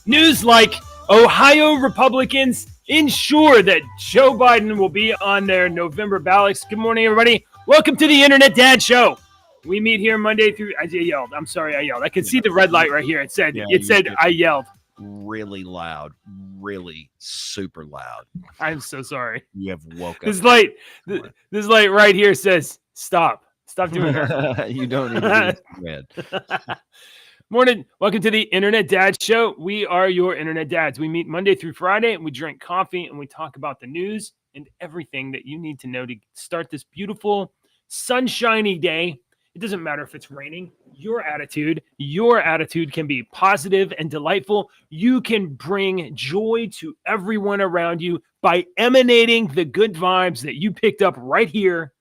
News like Ohio Republicans ensure that Joe Biden will be on their November ballots. Good morning, everybody. Welcome to the Internet Dad Show. We meet here Monday through. I yelled. I'm sorry, I yelled. I could see the red light right here. It said. I yelled. Really loud, really super loud. I'm so sorry. You have woke up. This light right here says stop. Stop doing that. You don't need to be red. Morning. Welcome to the Internet Dad Show. We are your Internet Dads. We meet Monday through Friday, and we drink coffee, and we talk about the news and everything that you need to know to start this beautiful, sunshiny day. It doesn't matter if it's raining. Your attitude can be positive and delightful. You can bring joy to everyone around you by emanating the good vibes that you picked up right here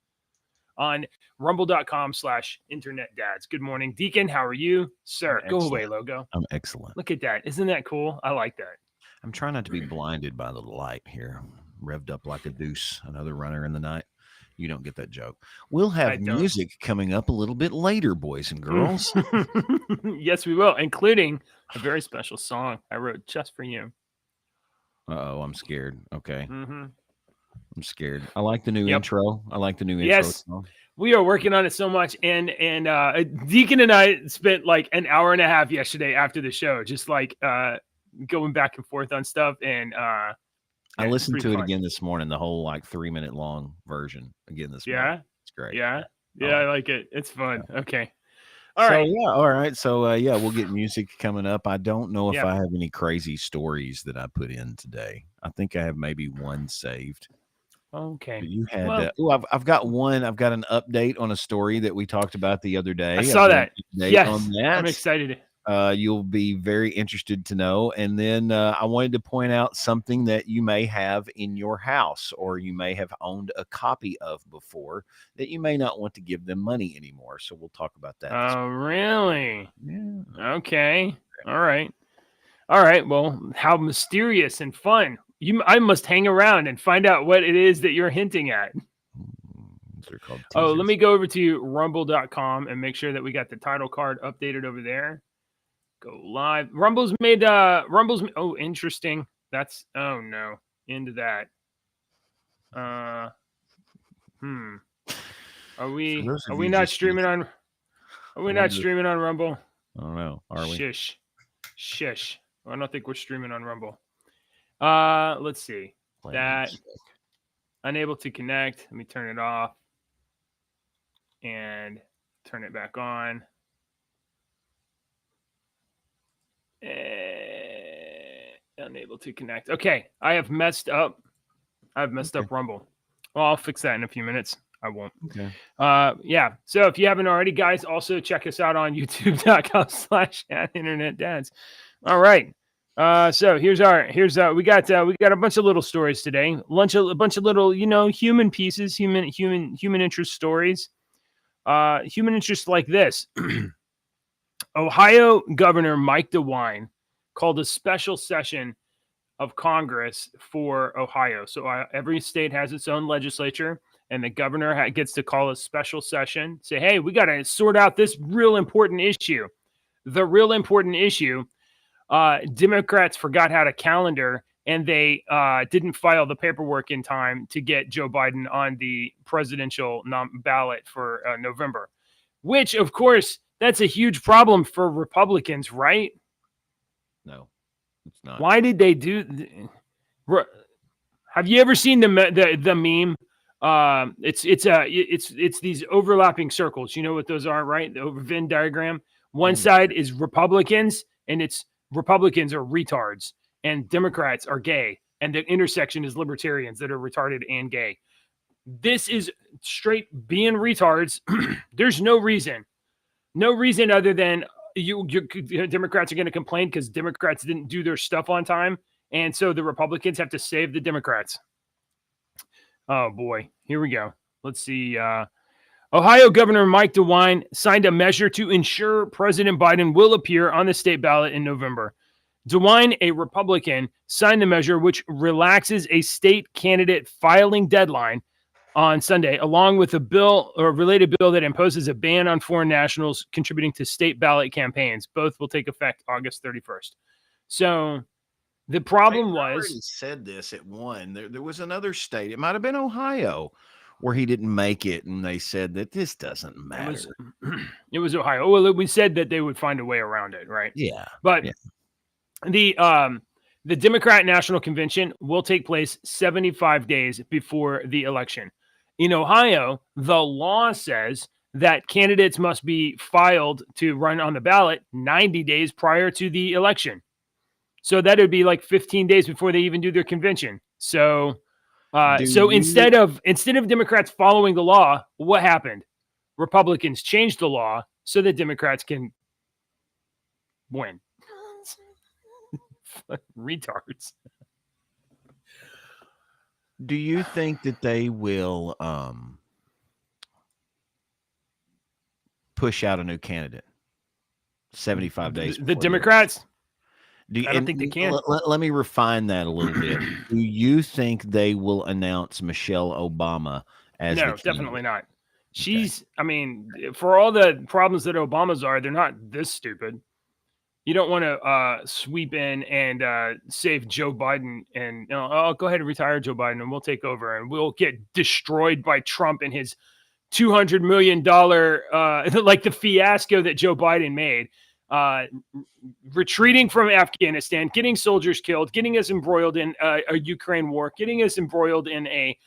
on rumble.com/Internet Dads. Good morning, Deacon. How are you, sir? Go away, logo. I'm excellent. Look at that. Isn't that cool? I like that. I'm trying not to be blinded by the light here. Revved up like a deuce. Another runner in the night. You don't get that joke. We'll have music coming up a little bit later, boys and girls. Yes, we will, including a very special song I wrote just for you. Uh-oh, I'm scared. Okay. Mm-hmm. I'm scared. I like the new intro. Yes, song. We are working on it so much. And Deacon and I spent like an hour and a half yesterday after the show, just like going back and forth on stuff. And I listened to it again this morning, the whole like 3-minute long version again this morning. Yeah. It's great. Yeah. I like it. It's fun. Okay. All right. All right. So we'll get music coming up. I don't know if I have any crazy stories that I put in today. I think I have maybe one saved. Okay. But you had I've got one. I've got an update on a story that we talked about the other day. I saw that. Yes. On that. I'm excited. You'll be very interested to know. And then I wanted to point out something that you may have in your house or you may have owned a copy of before that you may not want to give them money anymore. So we'll talk about that. Oh, really? Yeah. Okay. All right. Well, how mysterious and fun. I must hang around and find out what it is that you're hinting at. They're called teasers. Oh, let me go over to rumble.com and make sure that we got the title card updated over there. Go live. Rumble's oh, interesting. That's into that. Are we not streaming on Rumble? I don't know. Are we? Shish. I don't think we're streaming on Rumble. Let's see. That unable to connect. Let me turn it off and turn it back on. Unable to connect. Okay, I have messed up. I've messed up Rumble. Well, I'll fix that in a few minutes. I won't. Okay. Yeah. So if you haven't already, guys, also check us out on youtube.com/internetdads. All right. So here's we got a bunch of little stories today. A bunch of little, human pieces, human interest stories. Human interest like this. Ohio Governor Mike DeWine called a special session of Congress for Ohio. So every state has its own legislature, and the governor gets to call a special session. Say, hey, we got to sort out this real important issue. The real important issue. Democrats forgot how to calendar, and they didn't file the paperwork in time to get Joe Biden on the presidential ballot for November, which, of course, that's a huge problem for Republicans, right? No, it's not. Why did they do? Have you ever seen the meme? It's these overlapping circles. You know what those are, right? The Venn diagram. One side is Republicans, and it's Republicans are retards, and Democrats are gay, and the intersection is libertarians that are retarded and gay. This is straight being retards. There's no reason other than you Democrats are going to complain because Democrats didn't do their stuff on time, and so the Republicans have to save the Democrats. Oh boy, here we go. Let's see. Ohio Governor Mike DeWine signed a measure to ensure President Biden will appear on the state ballot in November. DeWine, a Republican, signed the measure which relaxes a state candidate filing deadline on Sunday, along with a bill or related bill that imposes a ban on foreign nationals contributing to state ballot campaigns. Both will take effect August 31st. So the I problem already was said this at one. There was another state. It might have been Ohio where he didn't make it, and they said that this doesn't it was matter. it was Ohio. Well, we said that they would find a way around it, right? Yeah. But Yeah. the Democrat National Convention will take place 75 days before the election. In Ohio, the law says that candidates must be filed to run on the ballot 90 days prior to the election. So that would be like 15 days before they even do their convention. So Do so you instead of Democrats following the law, what happened? Republicans changed the law so that Democrats can win. Retards. do you think that they will push out a new candidate 75 days The before the election? Democrats, I don't think they can. Let me refine that a little bit. Do you think they will announce Michelle Obama as the No, definitely candidate? not. Okay. I mean, for all the problems that Obama's are, they're not this stupid. You don't want to sweep in and save Joe Biden and oh, go ahead and retire Joe Biden and we'll take over and we'll get destroyed by Trump and his $200 million, like the fiasco that Joe Biden made, retreating from Afghanistan, getting soldiers killed, getting us embroiled in a Ukraine war, getting us embroiled in a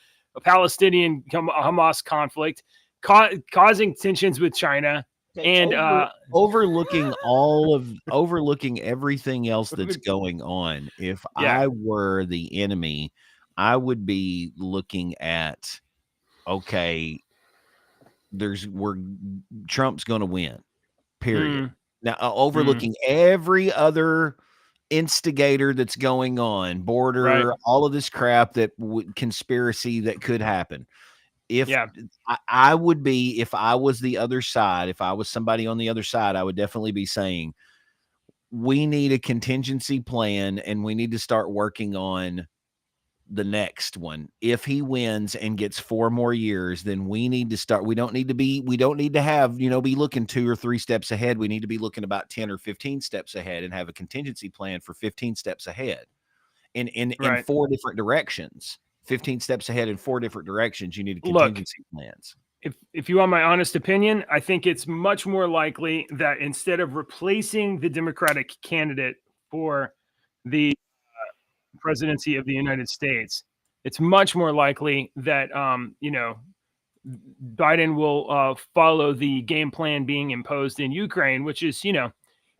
Palestinian Hamas conflict, causing tensions with China. Okay, And overlooking everything else that's going on. If yeah, I were the enemy, I would be looking at, okay, we're Trump's going to win. Period. Now, overlooking every other instigator that's going on, right. border, all of this crap conspiracy that could happen. If Yeah. I would be, if I was the other side, if I was somebody on the other side, I would definitely be saying, we need a contingency plan and we need to start working on the next one. If he wins and gets 4 more years, then we need to start. We don't need to have, be looking 2 or 3 steps ahead. We need to be looking about 10 or 15 steps ahead and have a contingency plan for 15 steps ahead in Right. 4 different directions. 15 steps ahead in 4 different directions. You need a Look, contingency plans. if you want my honest opinion, I think it's much more likely that instead of replacing the Democratic candidate for the presidency of the United States, it's much more likely that Biden will follow the game plan being imposed in Ukraine, which is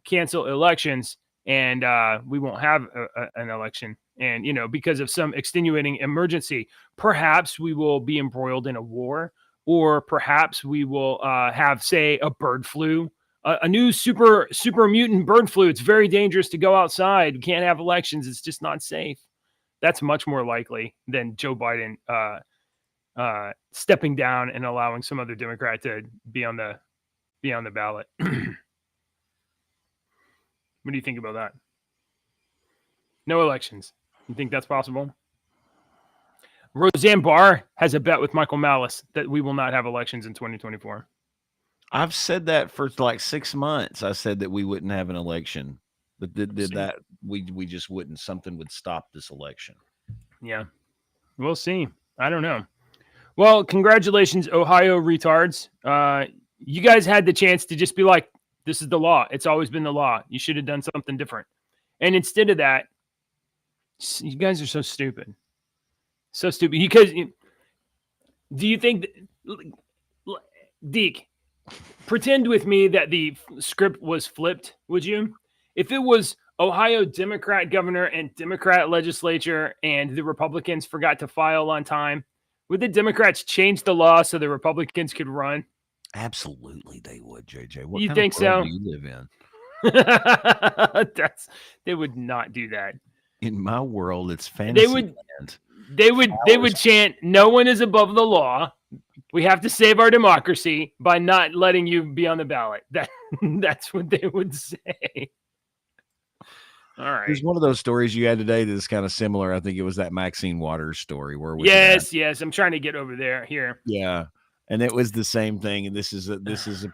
cancel elections and we won't have an election. And because of some extenuating emergency, perhaps we will be embroiled in a war, or perhaps we will have, say, a bird flu, a new super mutant bird flu. It's very dangerous to go outside. We can't have elections. It's just not safe. That's much more likely than Joe Biden stepping down and allowing some other Democrat to be on the ballot. What do you think about that? No elections. You think that's possible? Roseanne Barr has a bet with Michael Malice that we will not have elections in 2024. I've said that for like 6 months. I said that we wouldn't have an election, but that we just wouldn't. Something would stop this election. Yeah, we'll see. I don't know. Well, congratulations, Ohio retards. You guys had the chance to just be like, this is the law. It's always been the law. You should have done something different. And instead of that, you guys are so stupid. So stupid. Because do you think, Deke, pretend with me that the script was flipped, would you? If it was Ohio Democrat governor and Democrat legislature and the Republicans forgot to file on time, would the Democrats change the law so the Republicans could run? Absolutely, they would, JJ. What You kind think of world so? do you live in? They would not do that. In my world, it's fantasy land. They would chant, "No one is above the law. We have to save our democracy by not letting you be on the ballot." That's what they would say. All right. There's one of those stories you had today that's kind of similar. I think it was that Maxine Waters story. Where was yes, I'm trying to get over there here. Yeah, and it was the same thing. And this is a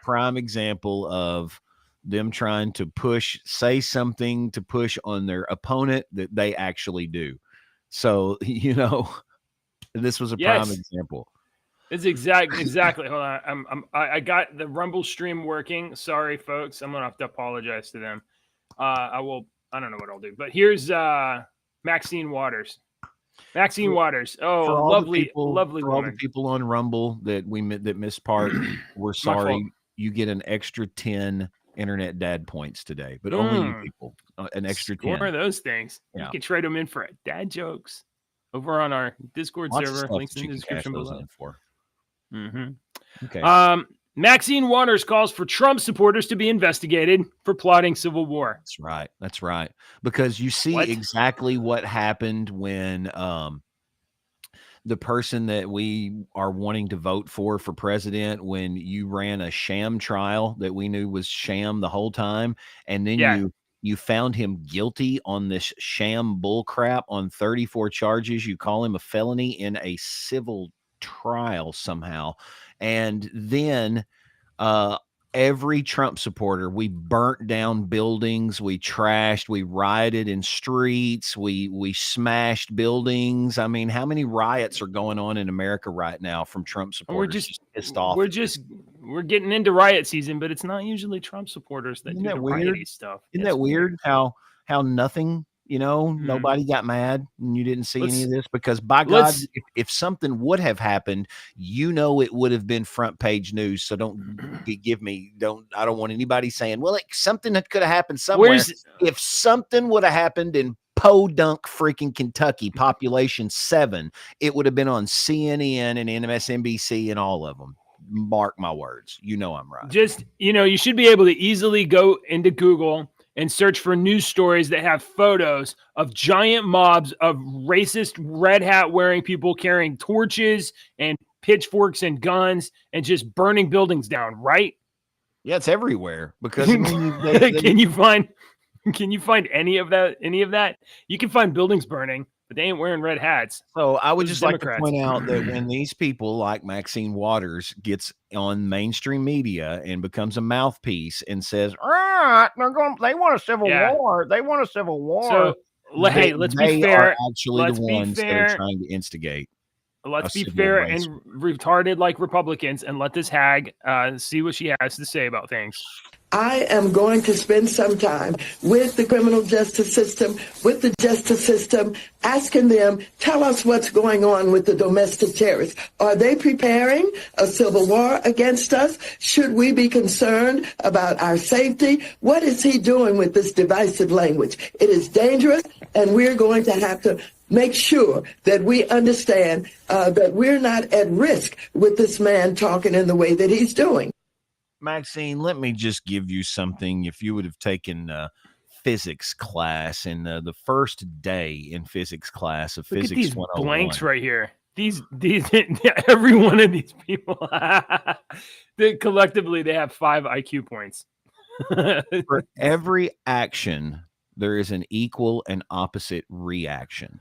prime example of them trying to say something to push on their opponent that they actually do. So, this was a prime Yes. example. It's exactly. Hold on. I got the Rumble stream working. Sorry, folks. I'm gonna have to apologize to them. I will. I don't know what I'll do. But here's Maxine Waters. Maxine For, Waters. Oh, for all the lovely, people, lovely for all the woman. people on Rumble that missed part, we're My fault. sorry. You get an extra 10 internet dad points today, but only you people, an extra Score 10. those things. Yeah. You can trade them in for dad jokes over on our Discord Lots server. of stuff Links that in you the can cash description those below. in for. Okay. Okay. Maxine Waters calls for Trump supporters to be investigated for plotting civil war. That's right. That's right. Because you see exactly what happened when the person that we are wanting to vote for president, when you ran a sham trial that we knew was sham the whole time, and then you found him guilty on this sham bull crap on 34 charges. You call him a felony in a civil trial somehow. And then every Trump supporter, we burnt down buildings, we trashed, we rioted in streets, we smashed buildings. I mean, how many riots are going on in America right now from Trump supporters just pissed off? We're getting into riot season, but it's not usually Trump supporters that Isn't do that the weird? riotty stuff. Isn't that weird how nothing, nobody got mad and you didn't see any of this? Because by God, if something would have happened, it would have been front page news. So I don't want anybody saying, well, something that could have happened somewhere. If something would have happened in Podunk, freaking Kentucky, population 7, it would have been on CNN and MSNBC and all of them. Mark my words. I'm right. Just, you should be able to easily go into Google and search for news stories that have photos of giant mobs of racist red hat wearing people carrying torches and pitchforks and guns and just burning buildings down, right? Yeah, it's everywhere because can you find any of that? You can find buildings burning, but they ain't wearing red hats. So I would just like to point out that when these people like Maxine Waters gets on mainstream media and becomes a mouthpiece and says, they want a civil war. They want a civil war. So, hey, let's be fair. Actually, the ones that are trying to instigate. Let's be fair and retarded like Republicans and let this hag see what she has to say about things. I am going to spend some time with the criminal justice system, with the justice system, asking them, tell us what's going on with the domestic terrorists. Are they preparing a civil war against us? Should we be concerned about our safety? What is he doing with this divisive language? It is dangerous, and we're going to have to make sure that we understand that we're not at risk with this man talking in the way that he's doing. Maxine, let me just give you something. If you would have taken physics class and the first day in physics class of Look Physics at these 101. blanks right here. These every one of these people, collectively, they have 5 IQ points. For every action, there is an equal and opposite reaction.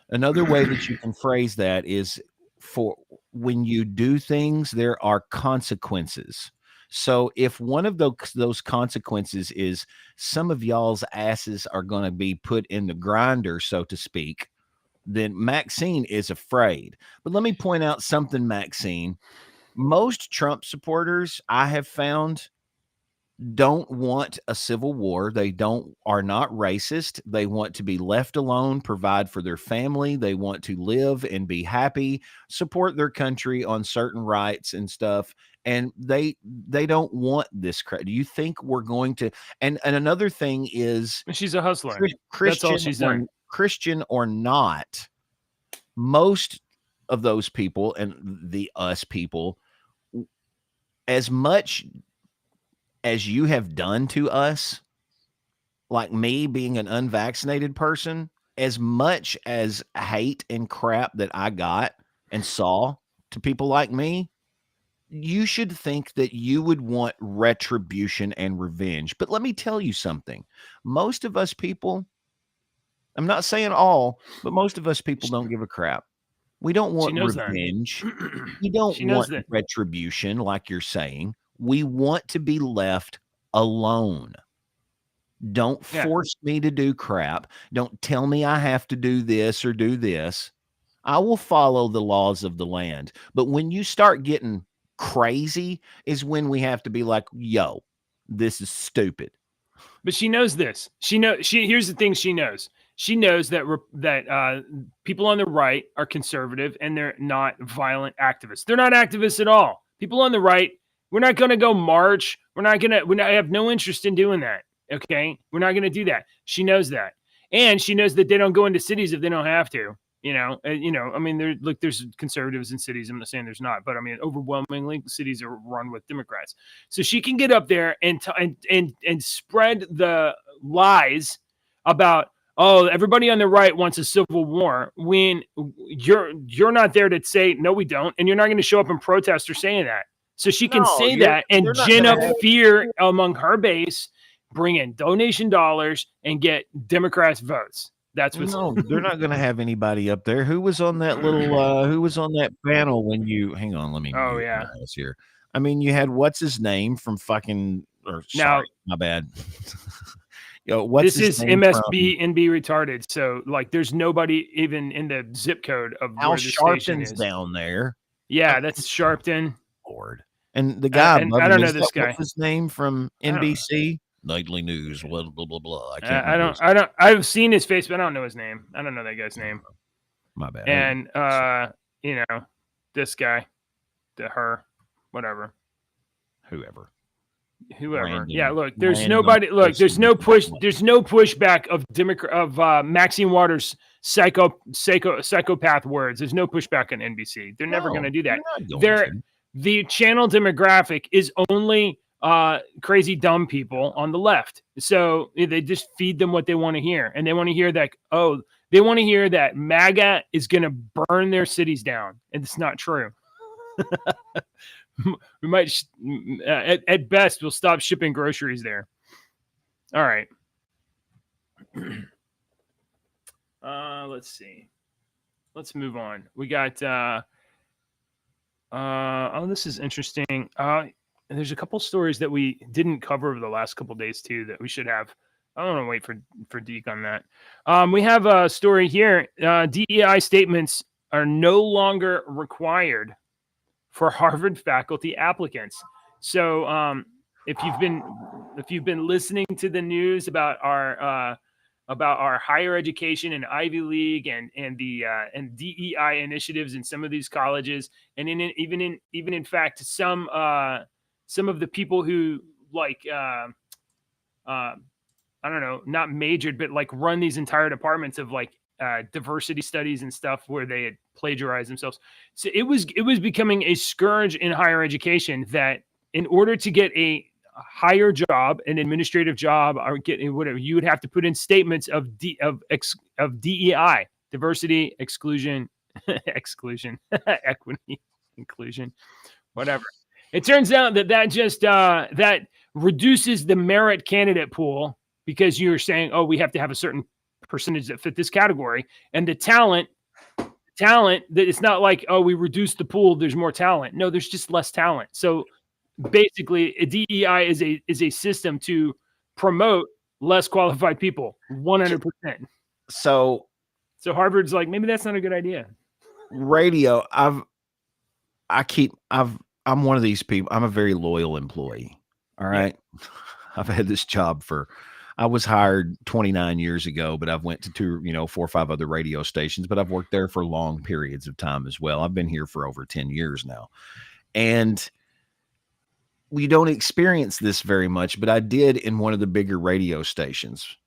Another way that you can phrase that is for when you do things, there are consequences. So if one of those consequences is some of y'all's asses are going to be put in the grinder, so to speak, then Maxine is afraid. But let me point out something, Maxine. Most Trump supporters I have found don't want a civil war. They are not racist. They want to be left alone, provide for their family. They want to live and be happy, support their country on certain rights and stuff. And they don't want this credit. Do you think we're going to? And another thing is, she's a hustler. That's all she's done. Christian or not, most of those people and the us people, as much as you have done to us, like me being an unvaccinated person, as much as hate and crap that I got and saw to people like me, you should think that you would want retribution and revenge. But let me tell you something. Most of us people, I'm not saying all, but most of us people don't give a crap. We don't want revenge. We don't want retribution like you're saying. We want to be left alone. Don't force me to do crap. Don't tell me I have to do this or do this. I will follow the laws of the land. But when you start getting crazy is when we have to be like, yo, this is stupid. But she knows this. Here's the thing she knows. She knows that people on the right are conservative and they're not violent activists. They're not activists at all. People on the right, we're not going to go march. I have no interest in doing that. Okay. We're not going to do that. She knows that. And she knows that they don't go into cities if they don't have to. I mean, there's conservatives in cities. I'm not saying there's not, but I mean, overwhelmingly, cities are run with Democrats. So she can get up there and spread the lies about, oh, everybody on the right wants a civil war when you're not there to say no, we don't, and you're not going to show up and protest or saying that. So she can say that and gin up fear among her base, bring in donation dollars, and get Democrats votes. That's what's they're not going to have anybody up there. Who was on that little who was on that panel when you hang on, let me here. I mean, you had what's his name from fucking sorry, my bad. This is MSB and be retarded. So like there's nobody even in the zip code of Al where the station is down there. Yeah, that's Sharpton. Lord. And the guy I don't know this guy. What's his name from NBC? Nightly News, blah blah blah blah. I don't. I've seen his face, but I don't know his name. I don't know that guy's name. My bad. And this guy, whatever, whoever. Brandon, yeah. Look, there's nobody. Look, there's no push. There's no pushback of Maxine Waters' psychopath words. There's no pushback on NBC. They're never going to do that. The channel demographic is only crazy dumb people on the left. So they just feed them what they want to hear. And they want to hear that MAGA is going to burn their cities down. And it's not true. We might, at best, we'll stop shipping groceries there. All right. Let's see. Let's move on. We got, this is interesting. There's a couple stories that we didn't cover over the last couple days too that we should have. I don't want to wait for Deke on that. We have a story here. DEI statements are no longer required for Harvard faculty applicants. So if you've been listening to the news about our higher education and Ivy League and DEI initiatives in some of these colleges, and even in fact some of the people who I don't know, not majored, but like run these entire departments of like diversity studies and stuff where they had plagiarized themselves. So it was becoming a scourge in higher education that in order to get a higher job, an administrative job, or get whatever, you would have to put in statements of DEI, diversity, exclusion, equity, inclusion, whatever. It turns out that just that reduces the merit candidate pool because you're saying, oh, we have to have a certain percentage that fit this category, and the talent that it's not like, oh, we reduced the pool, there's more talent. No, there's just less talent. So basically, a DEI is a system to promote less qualified people, 100%. So Harvard's like, maybe that's not a good idea. Radio, I'm one of these people. I'm a very loyal employee. All right. Yeah. I've had this job I was hired 29 years ago, but I've went to 4 or 5 other radio stations, but I've worked there for long periods of time as well. I've been here for over 10 years now. And we don't experience this very much, but I did in one of the bigger radio stations.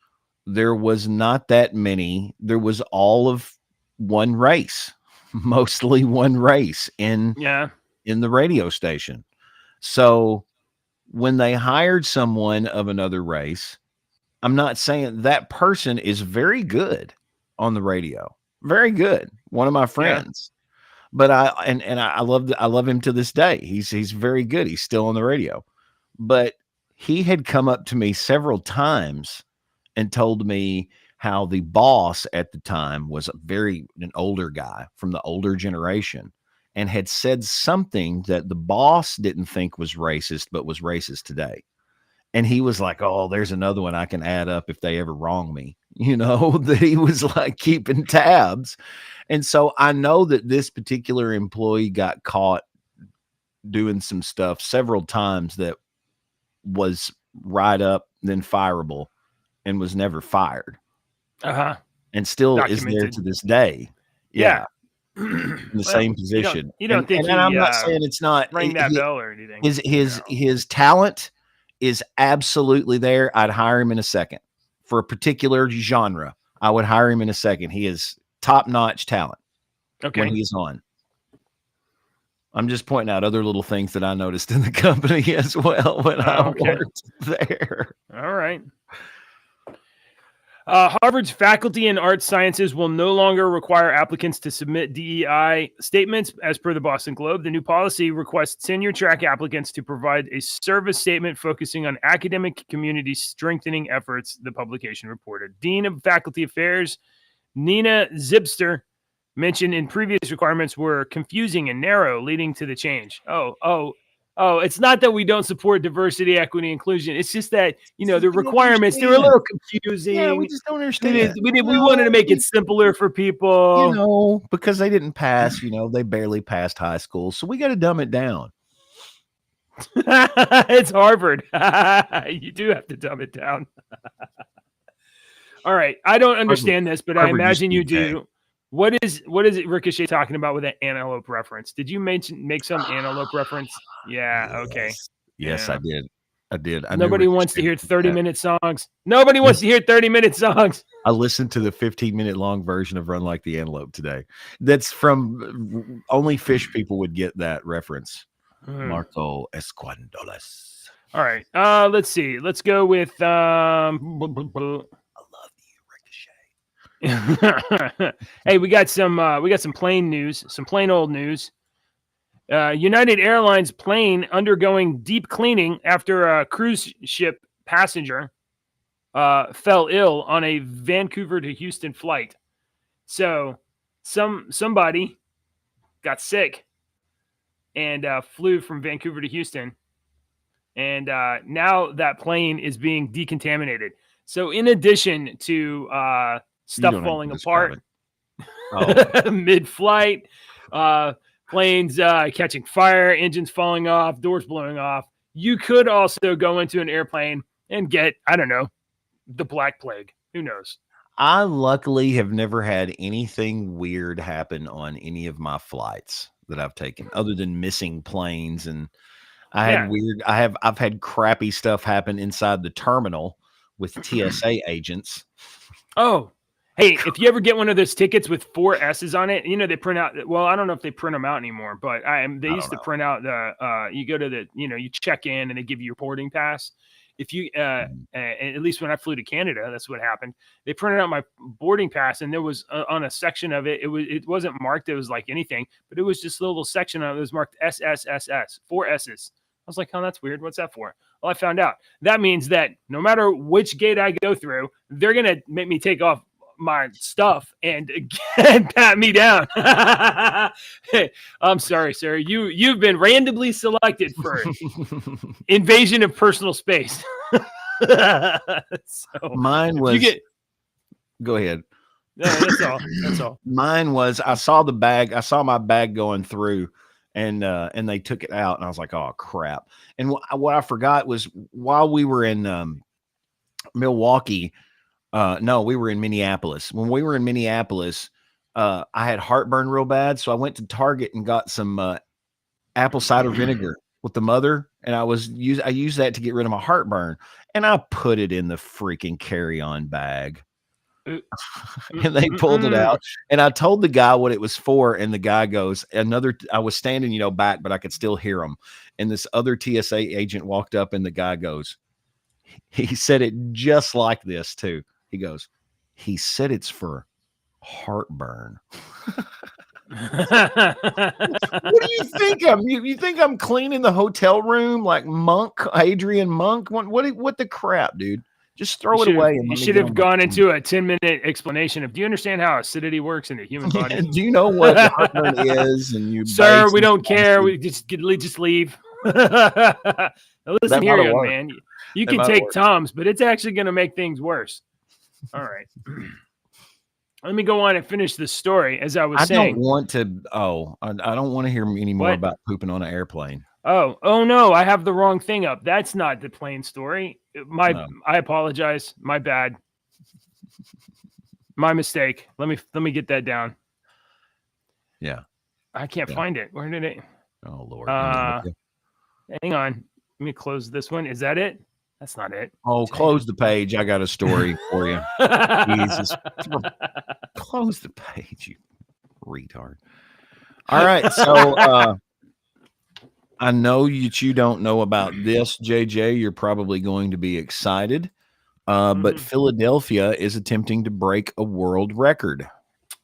There was not that many. There was all of one race, mostly one race in the radio station. So when they hired someone of another race, I'm not saying that person is very good on the radio, very good. One of my friends, but I love him to this day. He's very good. He's still on the radio, but he had come up to me several times and told me how the boss at the time was an older guy from the older generation and had said something that the boss didn't think was racist, but was racist today. And he was like, oh, there's another one I can add up if they ever wrong me, that he was like keeping tabs. And so I know that this particular employee got caught doing some stuff several times that was write up, then fireable, and was never fired. And still is there to this day. Yeah. In the same position. You don't think and I'm not saying it's not ring that bell or anything. His talent is absolutely there. I'd hire him in a second for a particular genre. I would hire him in a second. He is top-notch talent when he's on. I'm just pointing out other little things that I noticed in the company as well when I worked there. All right. Harvard's Faculty in Arts Sciences will no longer require applicants to submit DEI statements as per the Boston Globe. The new policy requests tenure track applicants to provide a service statement focusing on academic community strengthening efforts, the publication reported. Dean of Faculty Affairs, Nina Zibster, mentioned in previous requirements were confusing and narrow, leading to the change. It's not that we don't support diversity, equity, inclusion. It's just that, the requirements, they're a little confusing. Yeah, we just don't understand. We wanted to make it simpler for people. Because they didn't pass, they barely passed high school. So we got to dumb it down. It's Harvard. You do have to dumb it down. All right. I don't understand this, but Harvard, I imagine you do. What is it Ricochet talking about with that antelope reference? Did you make some antelope reference? Yeah, okay. Yes, yeah. I did. Nobody wants to hear 30-minute songs. Nobody wants to hear 30-minute songs. I listened to the 15-minute long version of Run Like the Antelope today. That's from only fish people would get that reference. Marco Esquandolas. All right. Let's see. Let's go with hey, we got some plain news, some plain old news. United Airlines plane undergoing deep cleaning after a cruise ship passenger fell ill on a Vancouver to Houston flight. So somebody got sick and flew from Vancouver to Houston, and now that plane is being decontaminated. So in addition to stuff falling apart mid-flight, planes catching fire, engines falling off, doors blowing off, you could also go into an airplane and get, I don't know, the Black Plague. Who knows? I luckily have never had anything weird happen on any of my flights that I've taken, other than missing planes. And I've had crappy stuff happen inside the terminal with TSA agents. Oh, hey, if you ever get one of those tickets with 4 S's on it, they print out. Well, I don't know if they print them out anymore, but they used to print out you go to the, you check in and they give you your boarding pass. If you, at least when I flew to Canada, that's what happened. They printed out my boarding pass, and there was on a section of it. It wasn't marked. It was like anything, but it was just a little section of it was marked SSSS, 4 S's. I was like, oh, that's weird. What's that for? Well, I found out that means that no matter which gate I go through, they're going to make me take off my stuff and pat me down. Hey, I'm sorry, sir. You've been randomly selected for invasion of personal space. So mine was. Go ahead. That's all. That's all. Mine was. I saw the bag. I saw my bag going through, and they took it out, and I was like, oh crap. And what I forgot was while we were in Milwaukee. No, we were in Minneapolis. When we were in Minneapolis, I had heartburn real bad. So I went to Target and got some apple cider vinegar with the mother. And I used that to get rid of my heartburn. And I put it in the freaking carry-on bag. And they pulled it out. And I told the guy what it was for. And the guy goes, I was standing, back, but I could still hear him. And this other TSA agent walked up and the guy goes, he said it just like this too. He goes, he said it's for heartburn. What do you think? You think I'm cleaning the hotel room like Adrian Monk? What the crap, dude? Just throw it away. You should have gone into a 10-minute explanation of, do you understand how acidity works in the human body? Do you know what heartburn is? And sir, we don't care. We just leave. Now listen That here, might've young worked. man. You That can might've take worked. Tom's, but it's actually going to make things worse. All right. Let me go on and finish the story. As I was I saying, don't want to. Oh, I don't want to hear any more What? about pooping on an airplane. oh no, I have the wrong thing up. That's not the plane story. No. I apologize. My bad. My mistake. Let me get that down. Yeah. I can't Yeah. find it. Where did it? Oh Lord. You need help, yeah? Hang on. Let me close this one. Is that it? That's not it. Oh, close the page. I got a story for you. Jesus. Close the page, you retard. All right. So I know that you don't know about this, JJ. You're probably going to be excited. But Philadelphia is attempting to break a world record.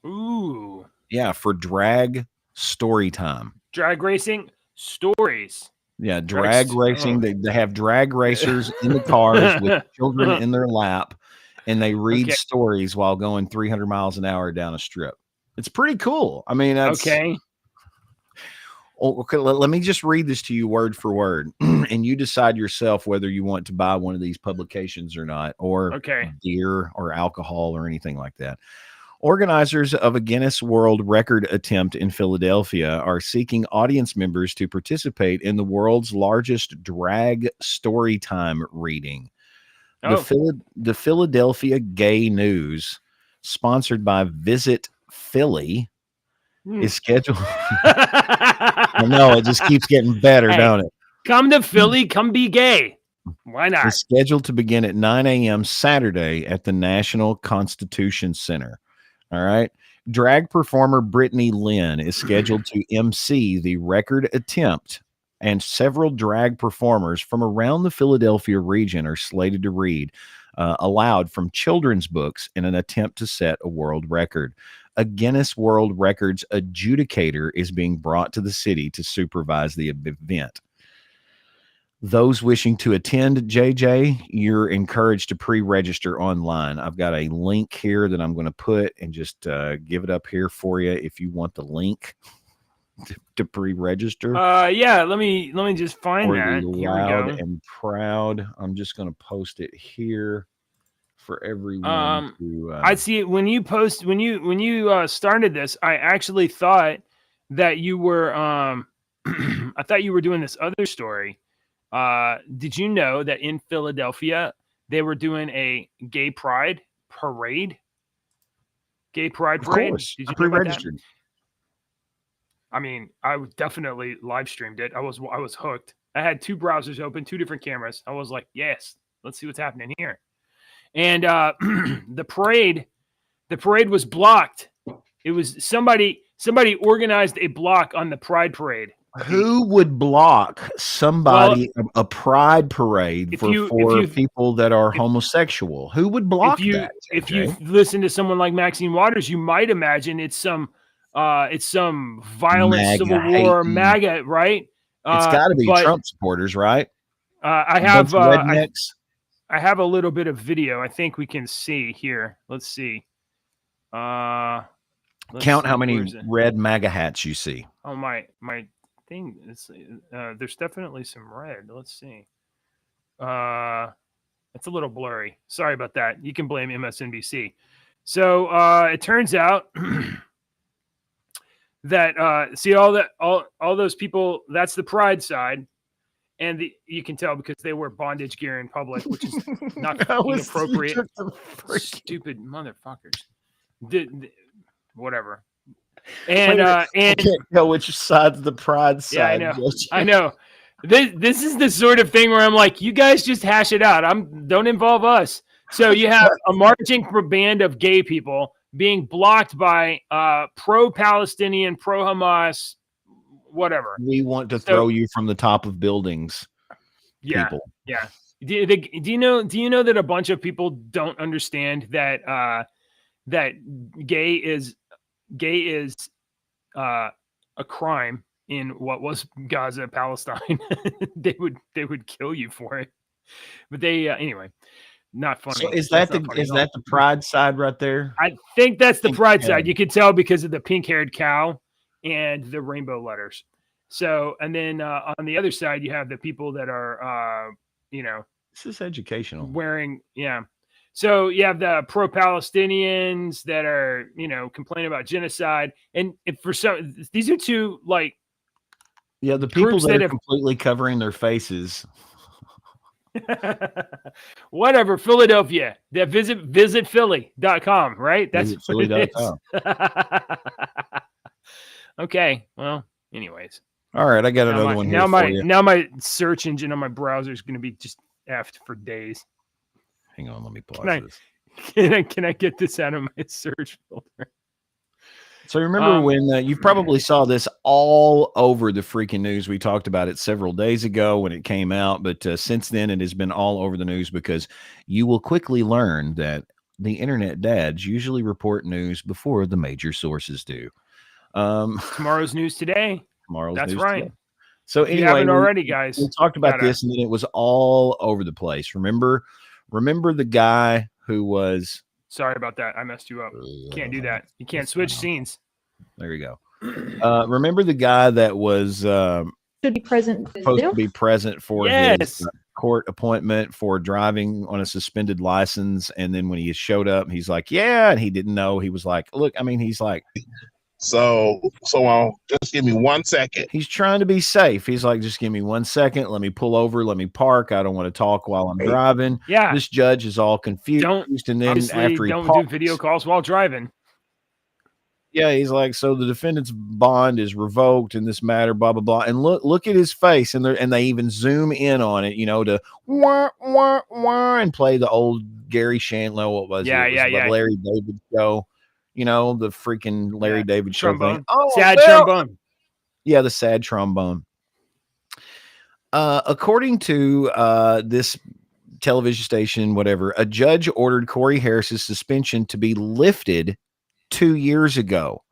Ooh. Yeah, for drag story time. Drag racing stories. Yeah, drag racing. They have drag racers in the cars with children in their lap, and they read stories while going 300 miles an hour down a strip. It's pretty cool. I mean, that's okay. Oh, okay, let me just read this to you word for word, and you decide yourself whether you want to buy one of these publications or not, or beer or alcohol or anything like that. Organizers of a Guinness World Record attempt in Philadelphia are seeking audience members to participate in the world's largest drag story time reading. The Philadelphia Gay News, sponsored by Visit Philly, is scheduled. I know it just keeps getting better, don't it? Come to Philly, come be gay. Why not? It's scheduled to begin at 9 a.m. Saturday at the National Constitution Center. All right. Drag performer Brittany Lynn is scheduled to MC the record attempt, and several drag performers from around the Philadelphia region are slated to read aloud from children's books in an attempt to set a world record. A Guinness World Records adjudicator is being brought to the city to supervise the event. Those wishing to attend, JJ, you're encouraged to pre-register online. I've got a link here that I'm going to put and just give it up here for you if you want the link to pre-register. Yeah, let me just find that. Here we go. And proud. I'm just going to post it here for everyone to I see it when you started this. I actually thought that you were I thought you were doing this other story. Did you know that in Philadelphia they were doing a gay pride parade? Gay pride parade. Of course. Did you pre-registered? I mean, I definitely live streamed it. I was hooked. I had two browsers open, two different cameras. I was like, yes, let's see what's happening here. And the parade was blocked. It was somebody organized a block on the Pride Parade. Who would block somebody a pride parade for people that are homosexual? Who would block that? If you listen to someone like Maxine Waters, you might imagine it's some violent MAGA Civil War MAGA, right? It's got to be Trump supporters, right? I have I have a little bit of video. I think we can see here. Let's see. Count how many red MAGA hats you see. Oh, my thing is there's definitely some red. Let's see. It's a little blurry. Sorry about that. You can blame MSNBC. So it turns out that see all those people, that's the Pride side. And you can tell because they wear bondage gear in public, which is not inappropriate. Stupid motherfuckers. Whatever. And I can't tell which side's the Pride side. Yeah, I know. This is the sort of thing where I'm like, you guys just hash it out. Don't involve us. So you have a marching band of gay people being blocked by pro-Palestinian, pro-Hamas, whatever. We want to throw you from the top of buildings. Yeah, people. Yeah. Do you know that a bunch of people don't understand that that gay is a crime in what was Gaza, Palestine? they would kill you for it. But they anyway, not funny. So is that the Pride side right there? I think that's the Pride side. You can tell because of the pink-haired cow and the rainbow letters. So, and then on the other side, you have the people that are, This is educational. wearing, So you have the pro-Palestinians that are, complaining about genocide, and for some, these are two like Yeah, the people groups that that are have completely covering their faces. whatever. Philadelphia. That visit Philly.com, right? That's Visit what it is. Philly.com. Okay. Well, anyways. All right, I got another one here for you. Now my search engine on my browser is going to be just effed for days. Hang on, let me pause this. Can I get this out of my search filter? So remember when you probably saw this all over the freaking news. We talked about it several days ago when it came out, but since then it has been all over the news because you will quickly learn that the internet dads usually report news before the major sources do. Tomorrow's news today. That's news right. today. So if you anyway, haven't already, guys, we talked about this, and then it was all over the place. Remember the guy who was. Sorry about that. I messed you up. Can't do that. You can't switch scenes. There you go. Remember the guy that was should be present. supposed to be present for Yes. his court appointment for driving on a suspended license, and then when he showed up, he's like, "Yeah," and he didn't know. He was like, "Look, I mean, he's like." So just give me 1 second. He's trying to be safe. He's like, just give me 1 second. Let me pull over. Let me park. I don't want to talk while I'm driving. Yeah. This judge is all confused. And then after he don't parks, do video calls while driving. Yeah, he's like, so the defendant's bond is revoked in this matter, blah blah blah. And look at his face, and they even zoom in on it, to wah wah wah and play the old Gary Shandling. What was it? The Larry David show. The freaking Larry David trombone. Show thing. Oh, sad trombone. Yeah, the sad trombone. According to this television station, whatever, a judge ordered Corey Harris's suspension to be lifted 2 years ago.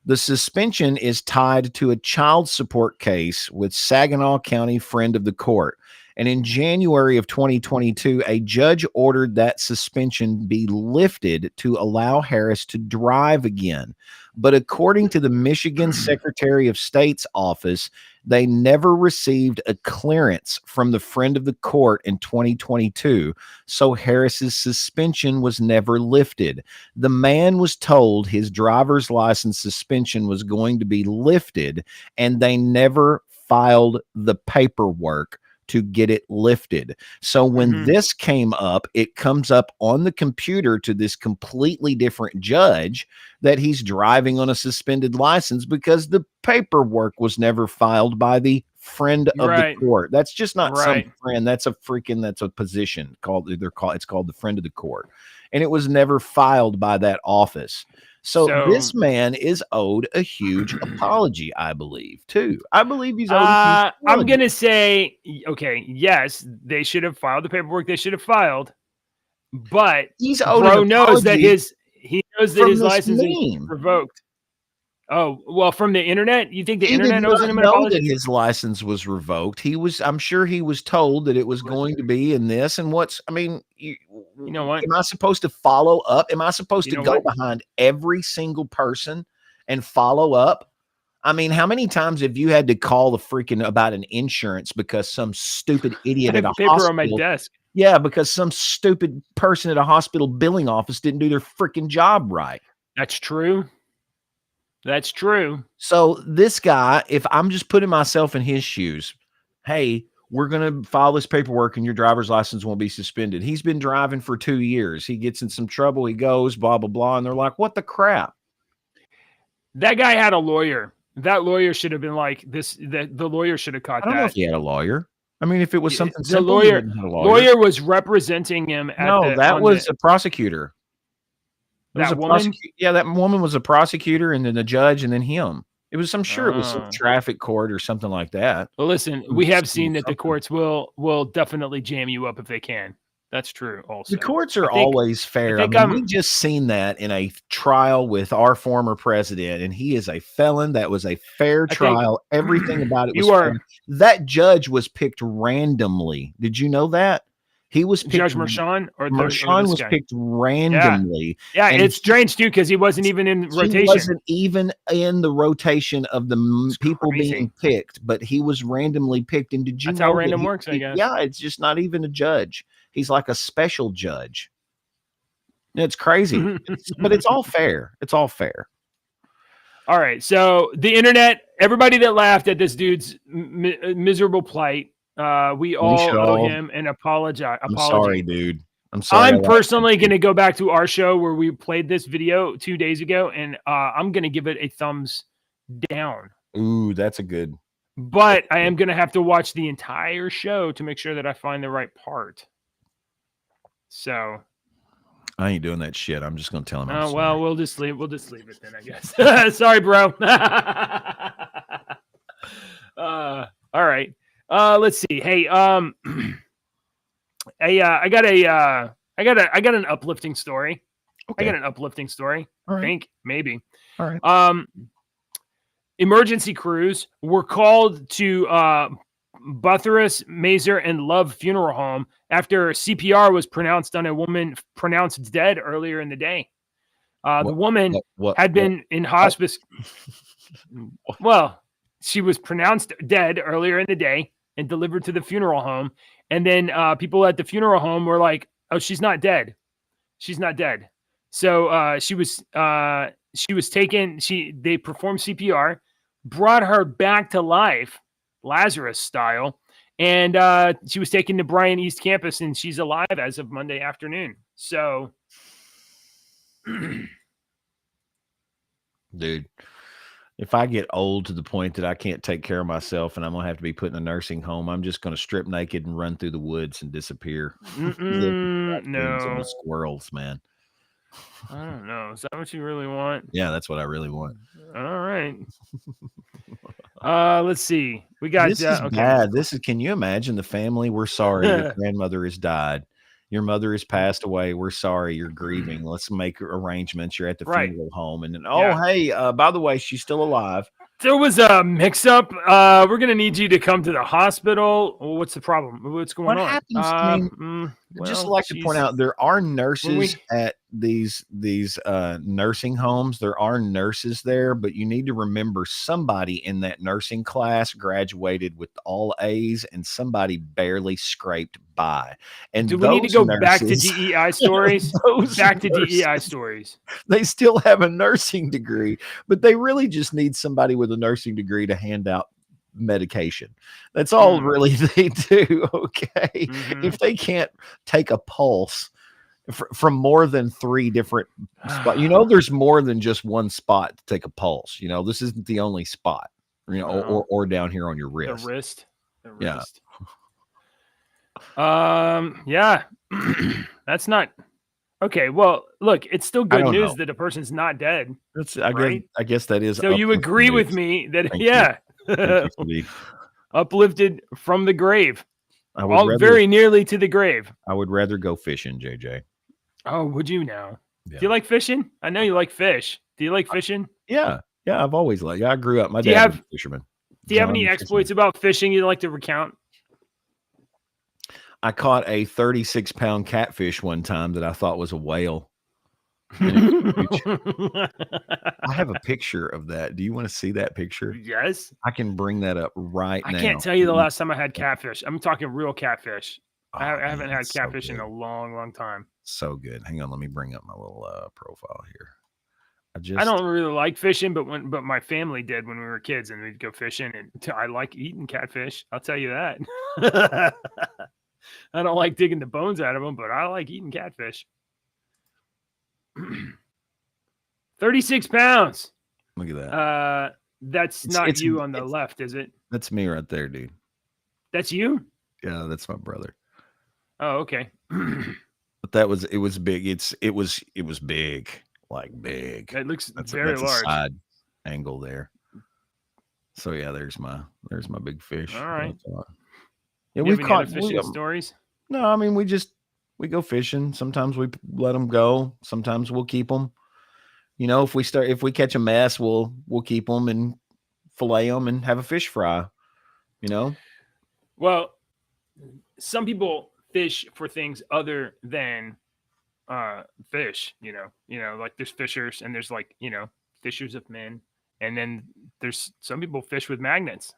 The suspension is tied to a child support case with Saginaw County friend of the court. And in January of 2022, a judge ordered that suspension be lifted to allow Harris to drive again. But according to the Michigan Secretary of State's office, they never received a clearance from the friend of the court in 2022. So Harris's suspension was never lifted. The man was told his driver's license suspension was going to be lifted, and they never filed the paperwork to get it lifted. So when this came up, it comes up on the computer to this completely different judge that he's driving on a suspended license because the paperwork was never filed by the friend of the court. That's just not some friend. That's a position it's called the friend of the court. And it was never filed by that office. So this man is owed a huge apology, I believe, too. I believe he's owed a huge apology. I'm going to say, okay, yes, they should have filed the paperwork they should have filed, but he's owed bro knows that his license meme is revoked. Oh, well, from the internet? You think the he internet did owes not him an know apology? that his license was revoked. I'm sure he was told that it was going to be in this. And you know what? Am I supposed to follow up? Am I supposed to go behind every single person and follow up? I mean, how many times have you had to call the freaking about an insurance because some stupid idiot at a paper hospital on my desk? Yeah, because some stupid person at a hospital billing office didn't do their freaking job right. That's true. That's true. So this guy, if I'm just putting myself in his shoes, hey, we're going to file this paperwork and your driver's license won't be suspended. He's been driving for 2 years. He gets in some trouble. He goes, blah, blah, blah. And they're like, what the crap? That guy had a lawyer. That lawyer should have been like this. The lawyer should have caught that. I don't know if he had a lawyer. I mean, if it was something the simple, lawyer was representing him. That was a prosecutor. That woman? Yeah, that woman was a prosecutor, and then the judge, and then him. It was it was some traffic court or something like that. Well, listen, we have seen that the courts will definitely jam you up if they can. That's true. Also, the courts are always fair. I mean, we just seen that in a trial with our former president, and he is a felon. That was a fair trial. Everything about it was fair. That judge was picked randomly. Did you know that? He was picked. Judge Mershon or Marshawn this was guy? picked randomly. Yeah, and it's strange too because he wasn't even in he rotation. wasn't even in the rotation of the It's people crazy. being picked, but he was randomly picked. And did you That's know how that random works, I guess. Yeah, it's just not even a judge. He's like a special judge. It's crazy, but it's all fair. It's all fair. All right. So the internet, everybody that laughed at this dude's miserable plight, we all owe him an apology. I'm sorry, dude. I'm sorry. I'm personally going to go back to our show where we played this video 2 days ago, and I'm going to give it a thumbs down. Ooh, that's a good. But I am going to have to watch the entire show to make sure that I find the right part. So I ain't doing that shit. I'm just going to tell him. Oh, well, we'll just leave it then, I guess. Sorry, bro. All right. Let's see. Hey, I got an uplifting story. Okay. I got an uplifting story. All right. I think maybe. All right. Emergency crews were called to Butterus, Mazer, and Love Funeral Home after CPR was pronounced on a woman pronounced dead earlier in the day. The woman had been in hospice. Well, she was pronounced dead earlier in the day and delivered to the funeral home. And then people at the funeral home were like, "Oh, she's not dead. She's not dead." So she was taken. They performed CPR, brought her back to life, Lazarus style, and she was taken to Bryan East Campus, and she's alive as of Monday afternoon. So, dude, if I get old to the point that I can't take care of myself and I'm gonna have to be put in a nursing home, I'm just gonna strip naked and run through the woods and disappear. No squirrels, man. I don't know. Is that what you really want? Yeah, that's what I really want. All right. Let's see. We got this is bad. Can you imagine the family? We're sorry your grandmother has died. Your mother has passed away. We're sorry you're grieving. Let's make arrangements. You're at the funeral home. And then, hey, by the way, she's still alive. There was a mix-up. We're going to need you to come to the hospital. What's the problem? What's going on? Happens, just like to point out, there are nurses at these nursing homes. There are nurses there, but you need to remember somebody in that nursing class graduated with all A's and somebody barely scraped by. And do we need to go back to DEI stories? Back to DEI stories. They still have a nursing degree, but they really just need somebody with a nursing degree to hand out medication. That's all really they do. Okay. If they can't take a pulse from more than 3 different spots, there's more than just one spot to take a pulse. This isn't the only spot, or down here on your wrist. The wrist. Yeah. Yeah. That's not okay. Well, look, it's still good news that a person's not dead. I guess that is. So you agree with me that uplifted from the grave. Very nearly to the grave. I would rather go fishing, JJ. Oh, would you now? Yeah. Do you like fishing? I know you like fish. Do you like fishing? Yeah. I've always liked. I grew up. My dad was a fisherman. Do you have any exploits about fishing you'd like to recount? I caught a 36-pound catfish one time that I thought was a whale. I have a picture of that. Do you want to see that picture? Yes. I can bring that up right now. I can't tell you the last time I had catfish. I'm talking real catfish. I haven't had catfish in a long, long time. So good. Hang on. Let me bring up my little profile here. I don't really like fishing, but my family did when we were kids and we'd go fishing, and I like eating catfish. I'll tell you that. I don't like digging the bones out of them, but I like eating catfish. 36 pounds. Look at that. That's not you on the left, is it? That's me right there, dude. That's you? Yeah, that's my brother. Oh, okay. But it was big. It was big, like big. It looks very large. A side angle there. So yeah, there's my big fish. All right. Yeah, we've caught fishing stories. No, I mean we go fishing. Sometimes we let them go. Sometimes we'll keep them. If we catch a mess, we'll keep them and fillet them and have a fish fry. Well, some people fish for things other than fish. Like there's fishers and there's like fishers of men, and then there's some people fish with magnets.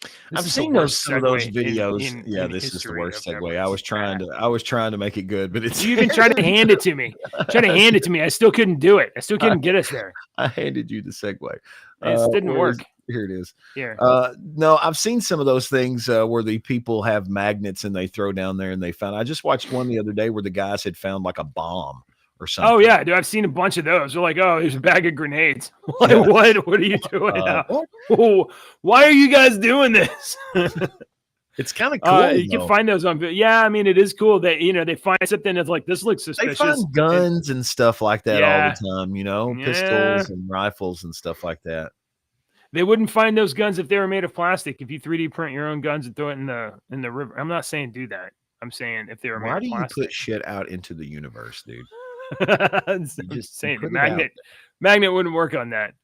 This I've is the seen worst some of those segue videos. in This is the history worst of segue. ever. I was This is trying bad. to make it good, but it's You even tried to hand it to me. I still couldn't do it. I still couldn't get us there. I handed you the segue. It didn't work. Here it is. Here. No, I've seen some of those things where the people have magnets and they throw down there and they found. I just watched one the other day where the guys had found like a bomb or something. Oh yeah, dude, I've seen a bunch of those. They're like, oh, there's a bag of grenades. Like, Yeah. What are you doing now? Why are you guys doing this? It's kind of cool. You can find those on. Yeah, I mean, it is cool that they find something that's like this looks They suspicious. find guns and stuff like that all the time. Yeah. Pistols and rifles and stuff like that. They wouldn't find those guns if they were made of plastic. If you 3D print your own guns and throw it in the river, I'm not saying do that. I'm saying if they were made of plastic. Why do you put shit out into the universe, dude? I'm just saying the magnet wouldn't work on that.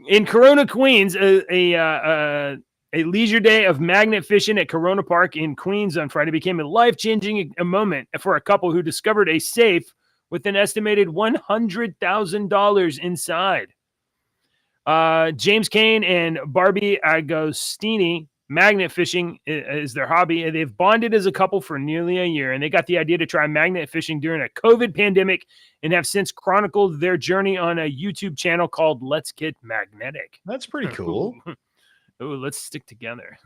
In Corona, Queens, a leisure day of magnet fishing at Corona Park in Queens on Friday became a life-changing moment for a couple who discovered a safe with an estimated $100,000 inside. James Kane and Barbie Agostini, magnet fishing is their hobby, and they've bonded as a couple for nearly a year, and they got the idea to try magnet fishing during a COVID pandemic and have since chronicled their journey on a YouTube channel called Let's Get Magnetic. That's pretty cool. Ooh, let's stick together.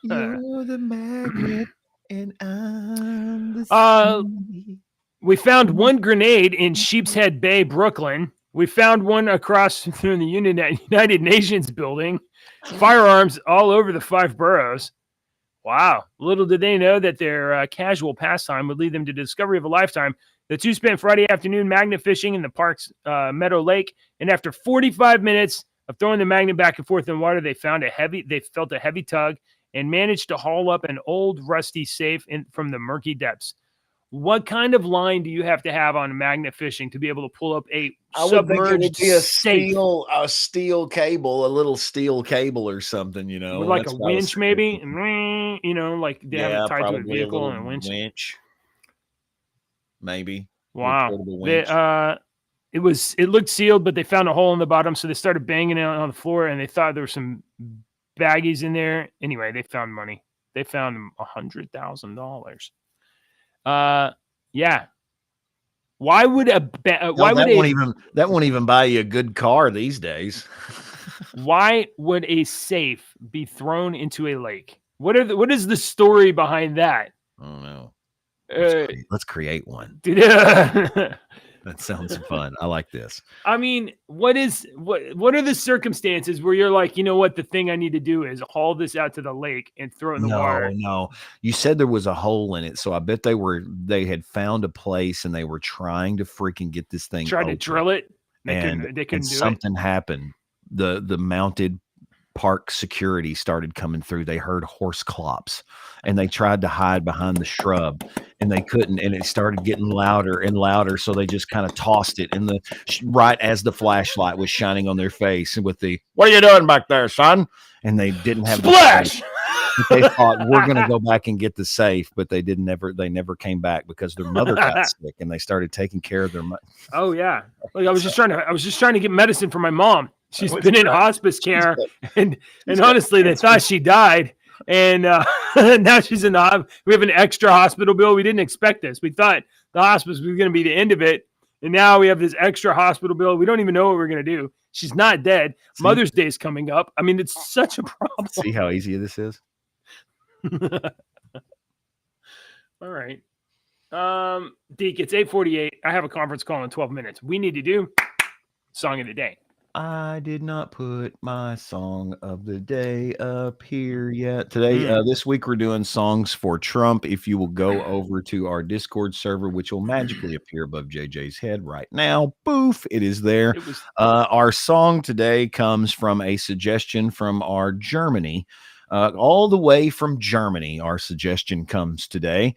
You're the magnet and I'm the sea. We found one grenade in Sheepshead Bay, Brooklyn. We found one across from the United Nations building. Firearms all over the 5 boroughs. Wow. Little did they know that their casual pastime would lead them to the discovery of a lifetime. The two spent Friday afternoon magnet fishing in the park's Meadow Lake, and after 45 minutes of throwing the magnet back and forth in water, they felt a heavy tug and managed to haul up an old rusty safe from the murky depths. What kind of line do you have to have on magnet fishing to be able to pull up a submerged safe? A steel cable, a little steel cable or something, with like a winch, maybe. Like they have it tied to a vehicle and a winch. Maybe. Wow. It looked sealed, but they found a hole in the bottom, so they started banging it on the floor, and they thought there were some baggies in there. Anyway, they found money. They found $100,000. Yeah. Why would that won't even buy you a good car these days? Why would a safe be thrown into a lake? What is the story behind that? I don't know. Let's create one. That sounds fun. I like this. I mean, what are the circumstances where you're like, you know what, the thing I need to do is haul this out to the lake and throw it in the water? No. You said there was a hole in it, so I bet they had found a place and they were trying to freaking get this thing to drill it. They couldn't do it. Something happened. The mounted park security started coming through. They heard horse clops and they tried to hide behind the shrub and they couldn't, and it started getting louder and louder, so they just kind of tossed it right as the flashlight was shining on their face and with the "What are you doing back there, son?" And they didn't have splash. They thought we're going to go back and get the safe, but they never came back because their mother got sick and they started taking care of their mother. Oh yeah. Like I was just trying to get medicine for my mom. She's been in hospice care, and honestly, they thought she died, and now she's in the. We have an extra hospital bill. We didn't expect this. We thought the hospice was going to be the end of it, and now we have this extra hospital bill. We don't even know what we're going to do. She's not dead. See? Mother's Day is coming up. I mean, it's such a problem. See how easy this is. All right, Deke. It's 8:48. I have a conference call in 12 minutes. We need to do song of the day. I did not put my song of the day up here yet. Today, this week, we're doing songs for Trump. If you will go over to our Discord server, which will magically appear above JJ's head right now, boof, it is there. Our song today comes from a suggestion from our Germany. All the way from Germany, our suggestion comes today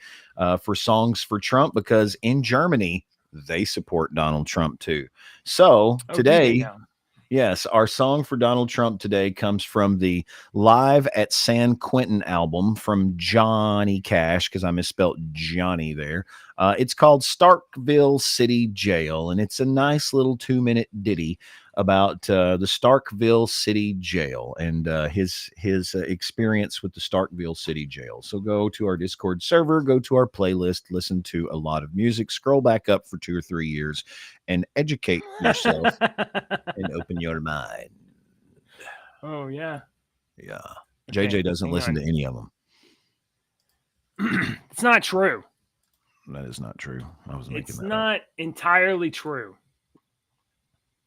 for songs for Trump, because in Germany, they support Donald Trump too. So today... Yes, our song for Donald Trump today comes from the Live at San Quentin album from Johnny Cash, because I misspelled Johnny there. It's called Starkville City Jail, and it's a nice little 2-minute ditty about the Starkville City Jail and his experience with the Starkville City Jail. So go to our Discord server, go to our playlist, listen to a lot of music, scroll back up for 2 or 3 years, and educate yourself and open your mind. Oh yeah. Yeah. Okay, JJ doesn't hang listen on. to any of them. It's not true. That is not true. I was making It's that up. not entirely true.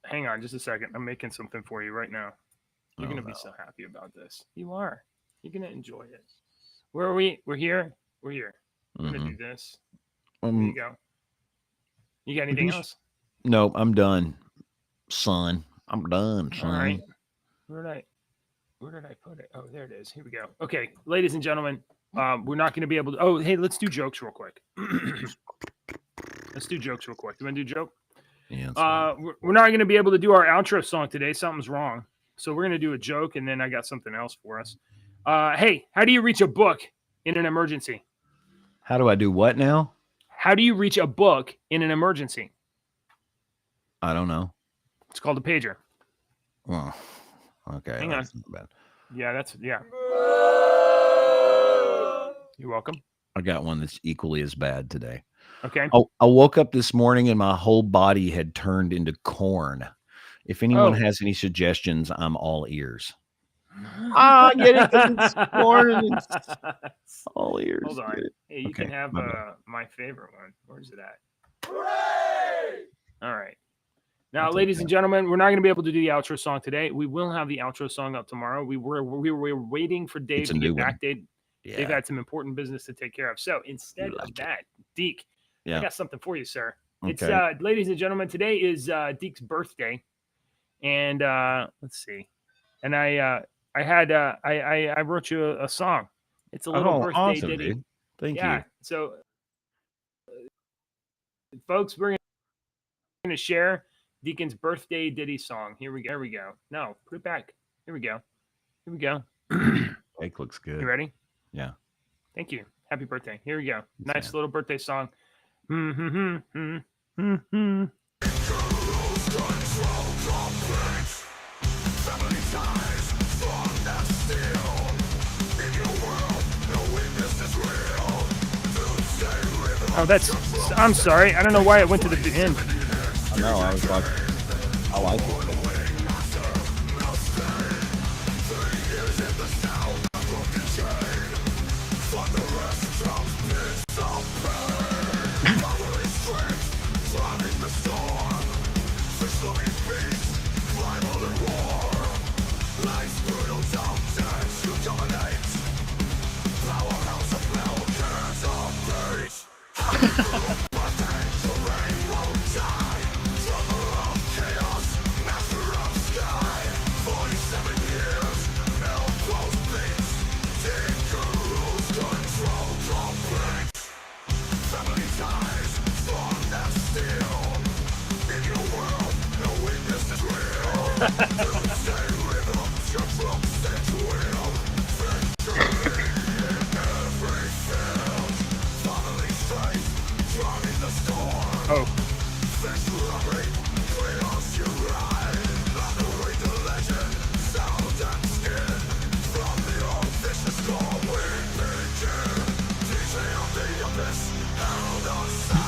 Hang on just a second. I'm making something for you right now. You're Oh, going to be no. so happy about this. You are. You're going to enjoy it. Where are we? We're here. We're here. We're going to do this. There you go. You got anything else? No, I'm done, son. I'm done, son. All right. Where did I put it? Oh, there it is. Here we go. Okay, ladies and gentlemen, we're not going to be able to. Oh, hey, let's do jokes real quick. Let's do jokes real quick. You want to do a joke? Yeah, We're not going to be able to do our outro song today. Something's wrong. So we're going to do a joke, and then I got something else for us. Hey, how do you reach a book in an emergency? How do I do what now? How do you reach a book in an emergency? I don't know. It's called a pager. Well, okay. Hang that's not bad. Yeah. You're welcome. I got one that's equally as bad today. Okay. Oh, I woke up this morning and my whole body had turned into corn. If anyone has any suggestions, I'm all ears. I get it because it's corn and it's all ears. Hold on. Hey, you Okay, can have my bad. my favorite one. Where's it at? Hooray! All right. Now, ladies and gentlemen, we're not going to be able to do the outro song today. We will have the outro song up tomorrow. We were waiting for Dave It's a to new get back. one. They've Yeah. had some important business to take care of. So instead You like of it. that, Deke, Yeah. I got something for you, sir. It's Okay. ladies and gentlemen, today is Deke's birthday, and let's see, and I wrote you a song. It's a little birthday awesome, ditty. dude. Thank Yeah. you. So, folks, we're gonna share Deacon's birthday ditty song. Here we go. No, put it back. Here we go. Cake looks good. You ready? Yeah. Thank you. Happy birthday. Here we go. Nice Yeah. little birthday song. Oh, I'm sorry. I don't know why it went to the end. I know. I was like, I like it. Oh.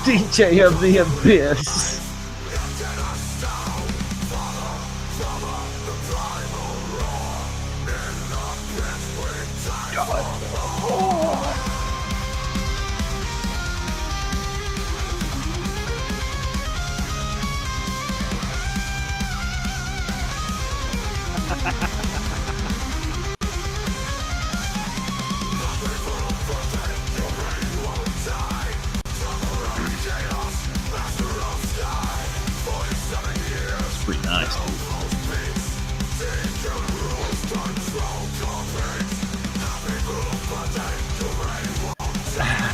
DJ of the Abyss. Pretty nice, dude.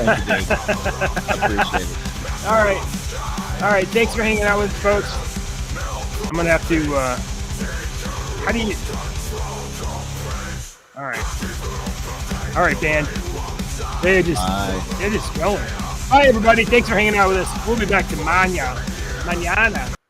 Thank you, Dave. I appreciate it. All right. Thanks for hanging out with us, folks. I'm gonna have to How do you? All right, band. They're just going. Bye, everybody. Thanks for hanging out with us. We'll be back to mañana.